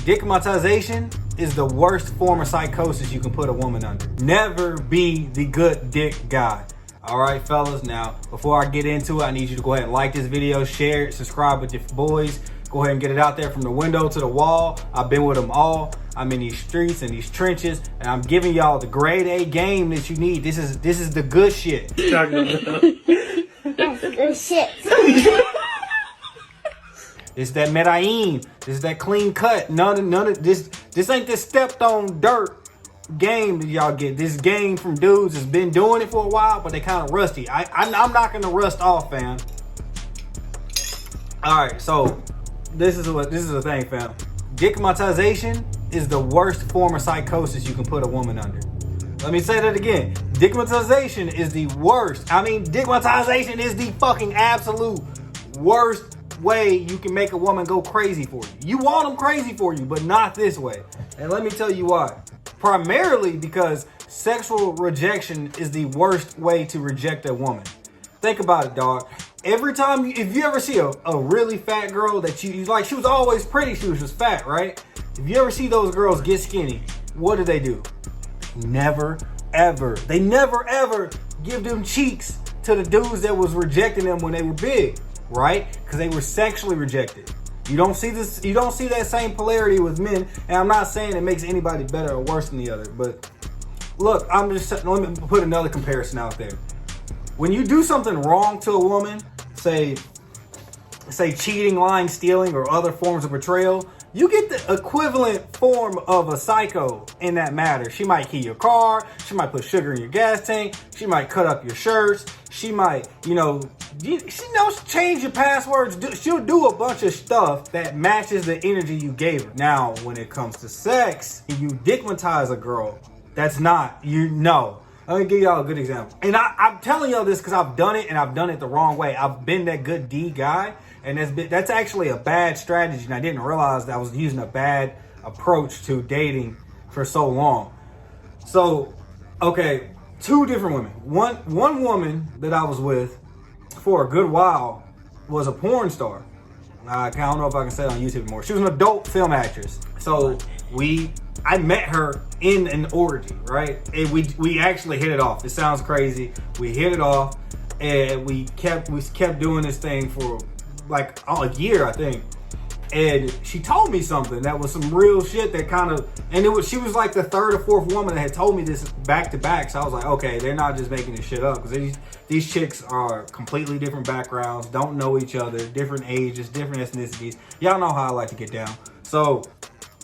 Dickmatization is the worst form of psychosis you can put a woman under. Never be the good dick guy. All right, fellas. Now, before I get into it, I need you to go ahead and like this video, share it, subscribe with your boys. Go ahead and get it out there from the window to the wall. I've been with them all. I'm in these streets and these trenches, and I'm giving y'all the grade A game that you need. This is the good shit. That's the good shit. It's that Medellin. This is that clean cut. None of this. This ain't this stepped on dirt game that y'all get. This game from dudes that's been doing it for a while, but they kind of rusty. I'm knocking the rust off, fam. All right, so this is the thing, fam. Dickmatization is the worst form of psychosis you can put a woman under. Let me say that again. Dickmatization is the worst. Dickmatization is the fucking absolute worst way you can make a woman go crazy for you. You want them crazy for you, but not this way. And let me tell you why. Primarily because sexual rejection is the worst way to reject a woman. Think about it, dog. Every time, if you ever see a really fat girl that you like, she was always pretty, she was just fat, right? If you ever see those girls get skinny, what do? They never ever give them cheeks to the dudes that was rejecting them when they were big, right? Because they were sexually rejected. You don't see that same polarity with men, and I'm not saying it makes anybody better or worse than the other, but look, let me put another comparison out there. When you do something wrong to a woman, say cheating, lying, stealing, or other forms of betrayal, you get the equivalent form of a psycho in that matter. She might key your car. She might put sugar in your gas tank. She might cut up your shirts. She might, change your passwords. She'll do a bunch of stuff that matches the energy you gave her. Now, when it comes to sex, if you dickmatize a girl, that's not, Let me give y'all a good example. And I'm telling y'all this because I've done it, and I've done it the wrong way. I've been that good D guy, and that's actually a bad strategy, and I didn't realize that I was using a bad approach to dating for so long. So, okay, two different women. One woman that I was with for a good while was a porn star. I don't know if I can say it on YouTube anymore. She was an adult film actress. So I met her in an orgy, right? And we actually hit it off. It sounds crazy. We hit it off, and we kept doing this thing for like a year, I think. And she told me something that was some real shit that she was like the third or fourth woman that had told me this back to back. So I was like, okay, they're not just making this shit up, because these chicks are completely different backgrounds, don't know each other, different ages, different ethnicities. Y'all know how I like to get down. So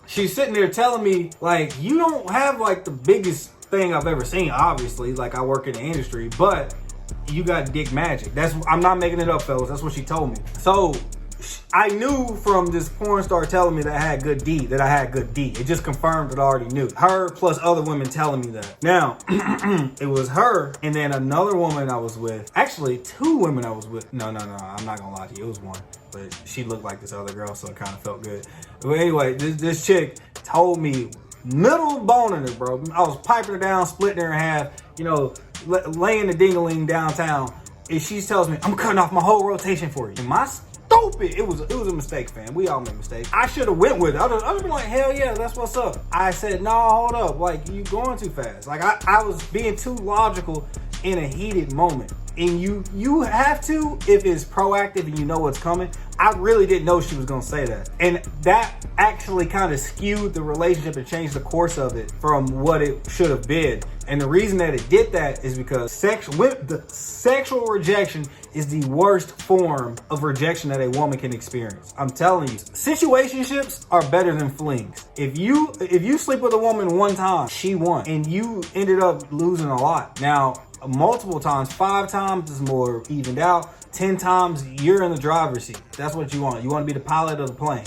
she's sitting there telling me, like, you don't have like the biggest thing I've ever seen, obviously, like I work in the industry, but you got dick magic. I'm not making it up, fellas. That's what she told me. So I knew from this porn star telling me that I had good D. It just confirmed that I already knew. Her plus other women telling me that. Now, it was her and then another woman I was with. Actually, two women I was with. No, I'm not gonna lie to you. It was one. But she looked like this other girl, so it kind of felt good. But anyway, this chick told me, middle boning her, bro. I was piping her down, splitting her in half, laying the ding-a-ling downtown. And she tells me, I'm cutting off my whole rotation for you. And my stupid, it was a mistake, fam. We all make mistakes. I should have went with it. I'd have been like, hell yeah, that's what's up. I said, no, hold up. Like, you going too fast. Like, I was being too logical in a heated moment. And you have to, if it's proactive and you know what's coming. I really didn't know she was going to say that. And that actually kind of skewed the relationship and changed the course of it from what it should have been. And the reason that it did that is because sexual rejection is the worst form of rejection that a woman can experience. I'm telling you, situationships are better than flings. If you sleep with a woman one time, she won, and you ended up losing a lot. Now, multiple times, 5 times is more evened out. 10 times you're in the driver's seat. That's what you want. You want to be the pilot of the plane.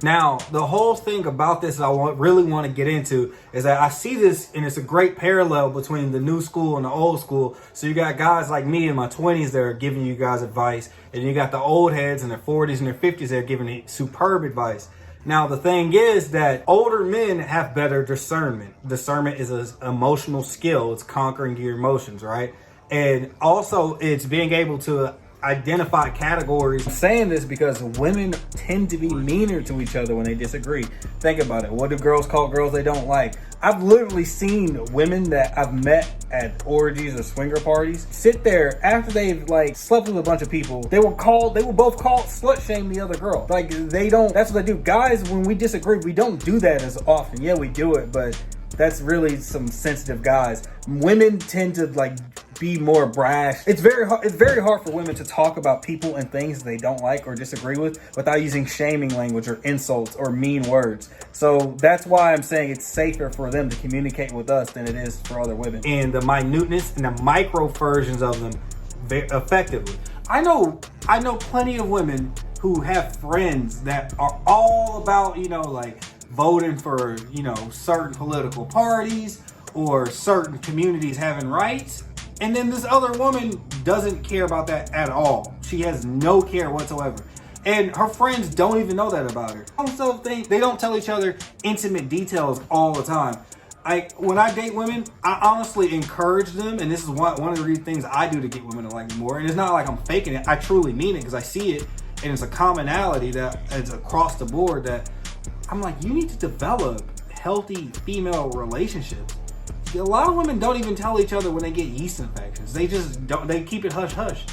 Now, the whole thing about this really want to get into is that I see this, and it's a great parallel between the new school and the old school. So you got guys like me in my 20s that are giving you guys advice, and you got the old heads in their 40s and their 50s that are giving superb advice. Now, the thing is that older men have better discernment. Discernment is an emotional skill. It's conquering your emotions, right? And also, it's being able to identify categories. I'm saying this because women tend to be meaner to each other when they disagree. Think about it. What do girls call girls they don't like? I've literally seen women that I've met at orgies or swinger parties sit there after they've like slept with a bunch of people. They will both call slut shame the other girl. Like they don't, that's what they do. Guys, when we disagree, we don't do that as often. Yeah, we do it, but that's really some sensitive guys. Women tend to like be more brash. It's very hard for women to talk about people and things they don't like or disagree with without using shaming language or insults or mean words. So that's why I'm saying it's safer for them to communicate with us than it is for other women. And the minuteness and the micro versions of them effectively. I know plenty of women who have friends that are all about, like voting for, certain political parties or certain communities having rights. And then this other woman doesn't care about that at all. She has no care whatsoever. And her friends don't even know that about her. Also, they don't tell each other intimate details all the time. When I date women, I honestly encourage them, and this is one of the things I do to get women to like me more. And it's not like I'm faking it. I truly mean it because I see it, and it's a commonality that is across the board that I'm like, you need to develop healthy female relationships. A lot of women don't even tell each other when they get yeast infections. They just don't. They keep it hush hush.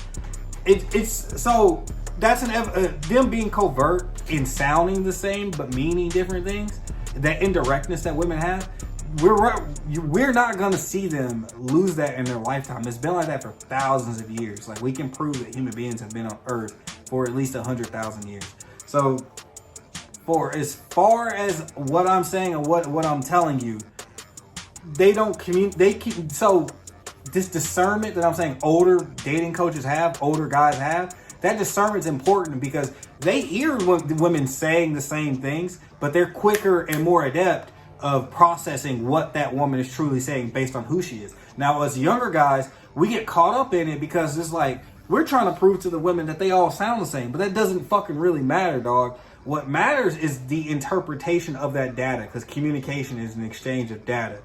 It's so that's them being covert in sounding the same but meaning different things. That indirectness that women have, we're not gonna see them lose that in their lifetime. It's been like that for thousands of years. Like we can prove that human beings have been on Earth for at least 100,000 years. So, for as far as what I'm saying and what I'm telling you. They don't communicate. So this discernment that I'm saying older dating coaches have, older guys have, that discernment's important because they hear women saying the same things, but they're quicker and more adept of processing what that woman is truly saying based on who she is. Now, as younger guys, we get caught up in it because it's like we're trying to prove to the women that they all sound the same, but that doesn't fucking really matter, dog. What matters is the interpretation of that data because communication is an exchange of data.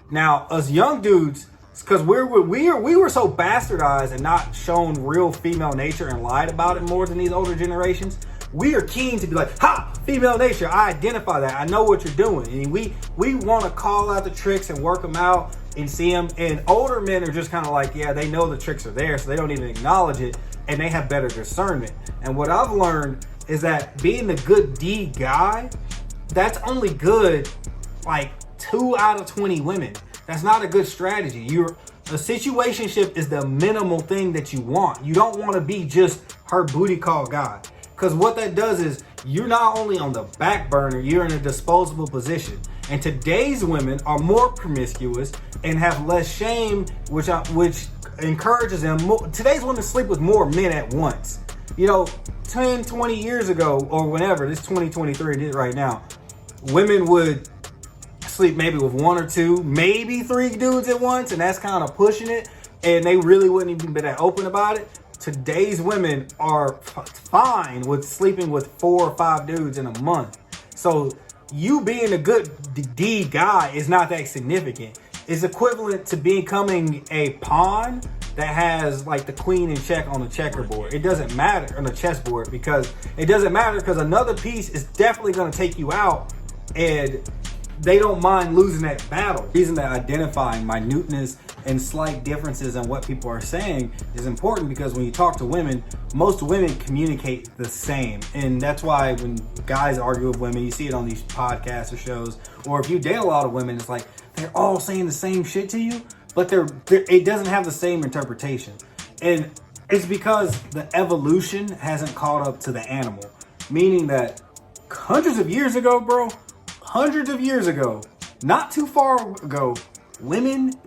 Now, us young dudes, because we were so bastardized and not shown real female nature and lied about it more than these older generations, we are keen to be like, ha, female nature, I identify that. I know what you're doing. And we want to call out the tricks and work them out and see them. And older men are just kind of like, yeah, they know the tricks are there, so they don't even acknowledge it. And they have better discernment. And what I've learned is that being the good D guy, that's only good like 2 out of 20 women. That's not a good strategy. A situationship is the minimal thing that you want. You don't want to be just her booty call guy. Because what that does is you're not only on the back burner, you're in a disposable position. And today's women are more promiscuous and have less shame, which encourages them. Today's women sleep with more men at once. 10, 20 years ago or whenever, this 2023 right now, women would sleep maybe with 1 or 2, maybe 3 dudes at once, and that's kind of pushing it, and they really wouldn't even be that open about it. Today's women are fine with sleeping with 4 or 5 dudes in a month. So you being a good D guy is not that significant. It's equivalent to becoming a pawn that has like the queen in check on the checkerboard. It doesn't matter on the chessboard because another piece is definitely going to take you out, and they don't mind losing that battle. The reason that identifying minuteness and slight differences in what people are saying is important because when you talk to women, most women communicate the same. And that's why when guys argue with women, you see it on these podcasts or shows, or if you date a lot of women, it's like they're all saying the same shit to you, but it doesn't have the same interpretation. And it's because the evolution hasn't caught up to the animal. Meaning that hundreds of years ago, not too far ago,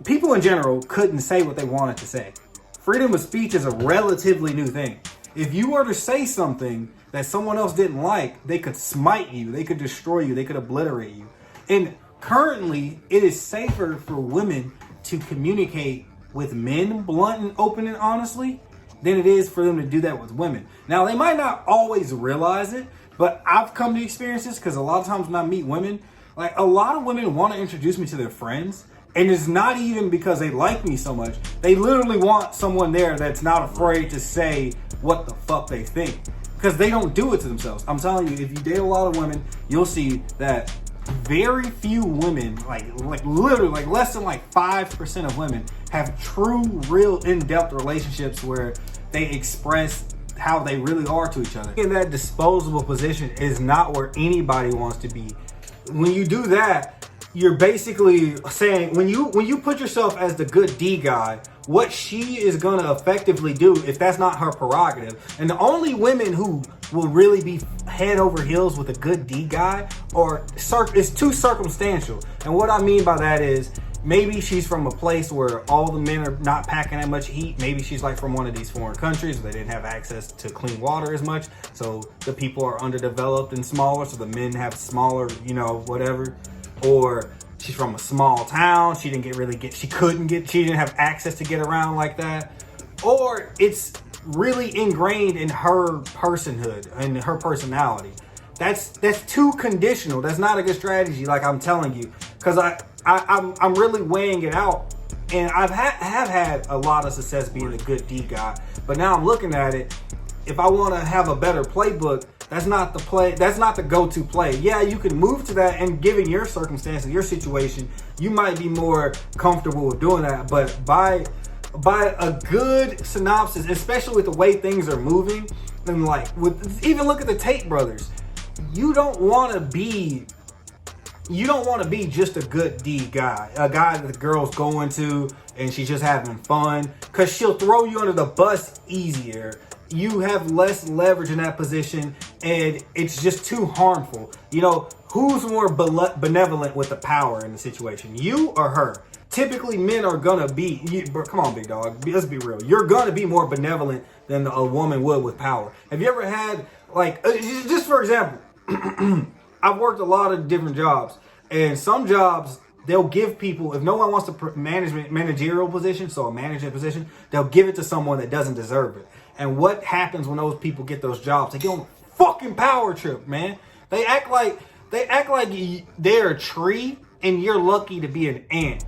people in general couldn't say what they wanted to say. Freedom of speech is a relatively new thing. If you were to say something that someone else didn't like, they could smite you, they could destroy you, they could obliterate you. And currently, it is safer for women to communicate with men blunt and open and honestly than it is for them to do that with women. Now, they might not always realize it, but I've come to experience this because a lot of times when I meet women, like a lot of women want to introduce me to their friends, And it's not even because they like me so much. They literally want someone there that's not afraid to say what the fuck they think. Because they don't do it to themselves. I'm telling you, if you date a lot of women, you'll see that very few women, like literally, like less than like 5% of women have true, real, in-depth relationships where they express how they really are to each other. In that disposable position is not where anybody wants to be. When you do that, you're basically saying, when you put yourself as the good D guy, what she is gonna effectively do, if that's not her prerogative, and the only women who will really be head over heels with a good D guy is too circumstantial. And what I mean by that is, maybe she's from a place where all the men are not packing that much heat. Maybe she's like from one of these foreign countries where they didn't have access to clean water as much. So the people are underdeveloped and smaller, so the men have smaller, whatever. Or she's from a small town. She didn't she didn't have access to get around like that. Or it's really ingrained in her personhood and her personality. That's too conditional. That's not a good strategy, like I'm telling you. Because I'm really weighing it out. And have had a lot of success being a good D guy. But now I'm looking at it. If I want to have a better playbook, that's not the play. That's not the go-to play. Yeah, you can move to that, and given your circumstances, your situation, you might be more comfortable with doing that. But by a good synopsis, especially with the way things are moving, and even look at the Tate brothers. You don't want to be just a good D guy, a guy that the girl's going to and she's just having fun, because she'll throw you under the bus easier. You have less leverage in that position, and it's just too harmful. Who's more benevolent with the power in the situation, you or her? Typically, men are gonna be, come on, big dog, let's be real. You're gonna be more benevolent than a woman would with power. Have you ever had, just for example, I've worked a lot of different jobs, and some jobs, they'll give people, if no one wants a managerial position, so a management position, they'll give it to someone that doesn't deserve it. And what happens when those people get those jobs? They get on a fucking power trip, man. They act like they're a tree and you're lucky to be an ant.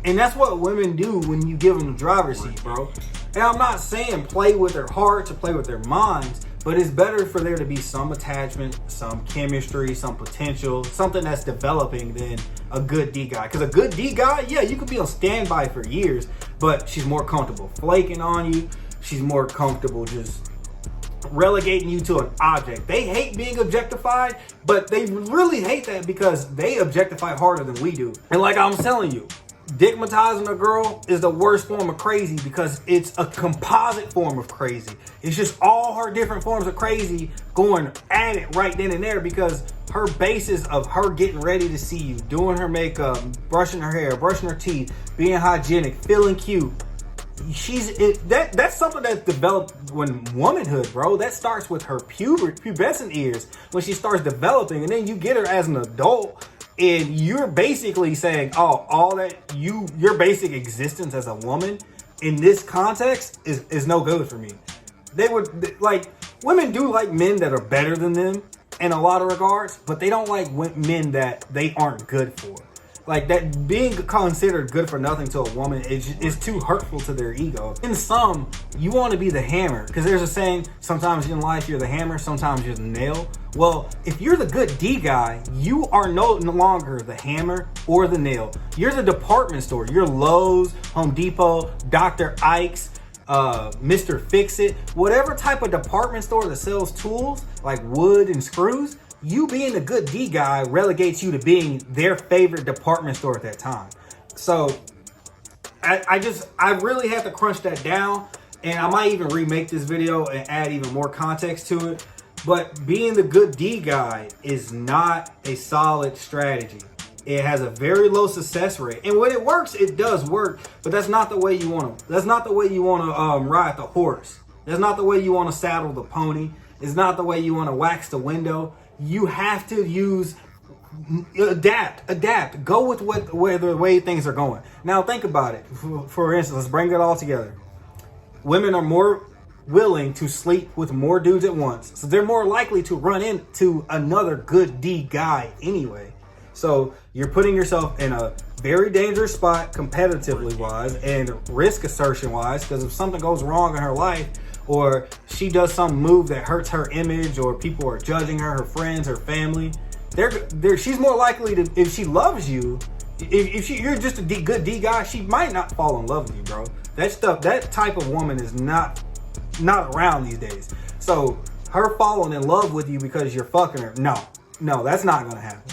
And that's what women do when you give them the driver's seat, bro. And I'm not saying play with their hearts or play with their minds, but it's better for there to be some attachment, some chemistry, some potential, something that's developing than a good D guy. Because a good D guy, yeah, you could be on standby for years, but she's more comfortable flaking on you. She's more comfortable just relegating you to an object. They hate being objectified, but they really hate that because they objectify harder than we do. And like I'm telling you, digmatizing a girl is the worst form of crazy because it's a composite form of crazy. It's just all her different forms of crazy going at it right then and there, because her basis of her getting ready to see you, doing her makeup, brushing her hair, brushing her teeth, being hygienic, feeling cute. That's something that's developed when womanhood, bro. That starts with her pubescent years when she starts developing, and then you get her as an adult, and you're basically saying, all that your basic existence as a woman in this context is no good for me. Women do like men that are better than them in a lot of regards, but they don't like men that they aren't good for. Like, that being considered good for nothing to a woman is too hurtful to their ego. In some, you want to be the hammer, because there's a saying, sometimes in life you're the hammer, sometimes you're the nail. Well, if you're the good D guy, you are no longer the hammer or the nail. You're the department store. You're Lowe's, Home Depot, Dr. Ike's, Mr. Fix-It, whatever type of department store that sells tools like wood and screws. You being a good D guy relegates you to being their favorite department store at that time. So I really have to crunch that down, and I might even remake this video and add even more context to it. But being the good D guy is not a solid strategy. It has a very low success rate, and when it works, it does work. But that's not the way you want to. That's not the way you want to ride the horse. That's not the way you want to saddle the pony. It's not the way you want to wax the window. You have to adapt. Go with the way things are going. Now think about it. For instance, let's bring it all together. Women are more willing to sleep with more dudes at once, so they're more likely to run into another good D guy anyway. So you're putting yourself in a very dangerous spot competitively wise and risk assertion wise, because if something goes wrong in her life, or she does some move that hurts her image, or people are judging her, her friends, her family, she's more likely to, if she loves you, you're just a good D guy, she might not fall in love with you, bro. That type of woman is not around these days. So her falling in love with you because you're fucking her, no, that's not gonna happen.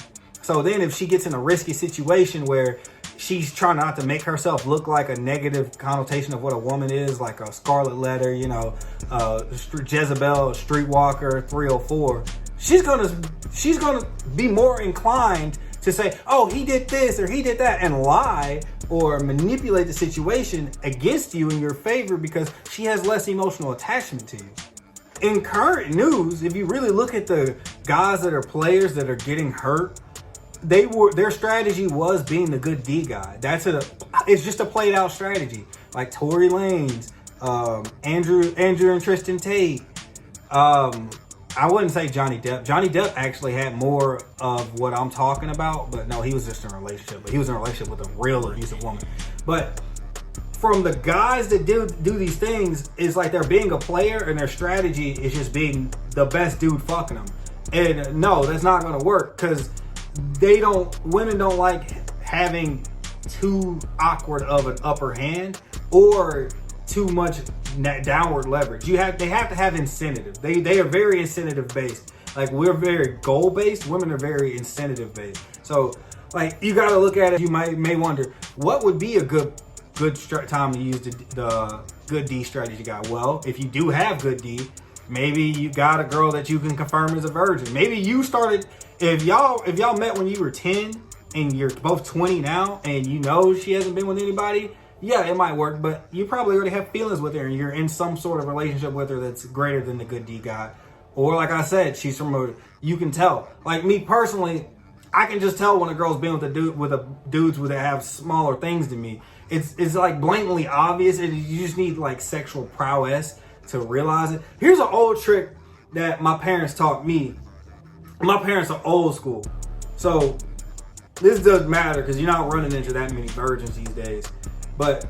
So then if she gets in a risky situation where she's trying not to make herself look like a negative connotation of what a woman is, like a scarlet letter, Jezebel, streetwalker, 304, she's gonna be more inclined to say, oh, he did this or he did that, and lie or manipulate the situation against you in your favor because she has less emotional attachment to you. In current news, if you really look at the guys that are players that are getting hurt, their strategy was being the good D guy. It's just a played out strategy. Like Tory Lanez, Andrew and Tristan Tate. I wouldn't say Johnny Depp. Johnny Depp actually had more of what I'm talking about, but no, he was just in a relationship. But he was in a relationship with a real abusive woman. But from the guys that do these things, it's like they're being a player and their strategy is just being the best dude fucking them. And no, that's not going to work because women don't like having too awkward of an upper hand or too much downward leverage. They have to have incentive. They are very incentive based. Like we're very goal based. Women are very incentive based. So like you got to look at it. You may wonder what would be a good time to use the good D strategy guy. Well, if you do have good D, maybe you got a girl that you can confirm as a virgin. Maybe you started. If y'all met when you were 10 and you're both 20 now and you know she hasn't been with anybody, yeah, it might work, but you probably already have feelings with her and you're in some sort of relationship with her that's greater than the good D guy. Or like I said, she's from you can tell. Like me personally, I can just tell when a girl's been with dudes that have smaller things than me. It's like blatantly obvious, and you just need like sexual prowess to realize it. Here's an old trick that my parents taught me. My parents are old school, so this doesn't matter because you're not running into that many virgins these days. But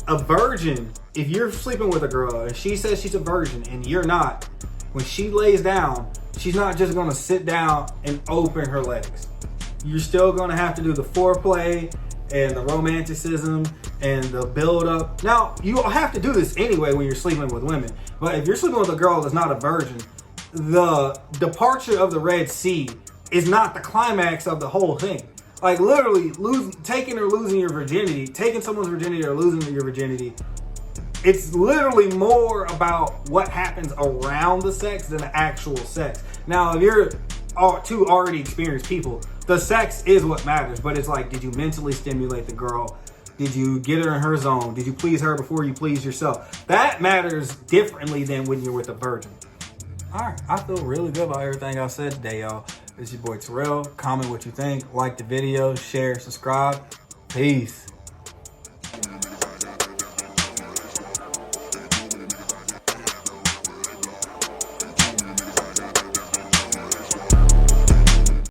a virgin, if you're sleeping with a girl and she says she's a virgin and you're not, when she lays down, she's not just gonna sit down and open her legs. You're still gonna have to do the foreplay and the romanticism and the build up. Now, you have to do this anyway when you're sleeping with women. But if you're sleeping with a girl that's not a virgin, the departure of the Red Sea is not the climax of the whole thing. Like literally taking or losing your virginity, taking someone's virginity or losing your virginity, it's literally more about what happens around the sex than the actual sex. Now, if you're two already experienced people, the sex is what matters, but it's like, did you mentally stimulate the girl? Did you get her in her zone? Did you please her before you please yourself? That matters differently than when you're with a virgin. All right, I feel really good about everything I've said today, y'all. This is your boy Terrell. Comment what you think, like the video, share, subscribe. Peace.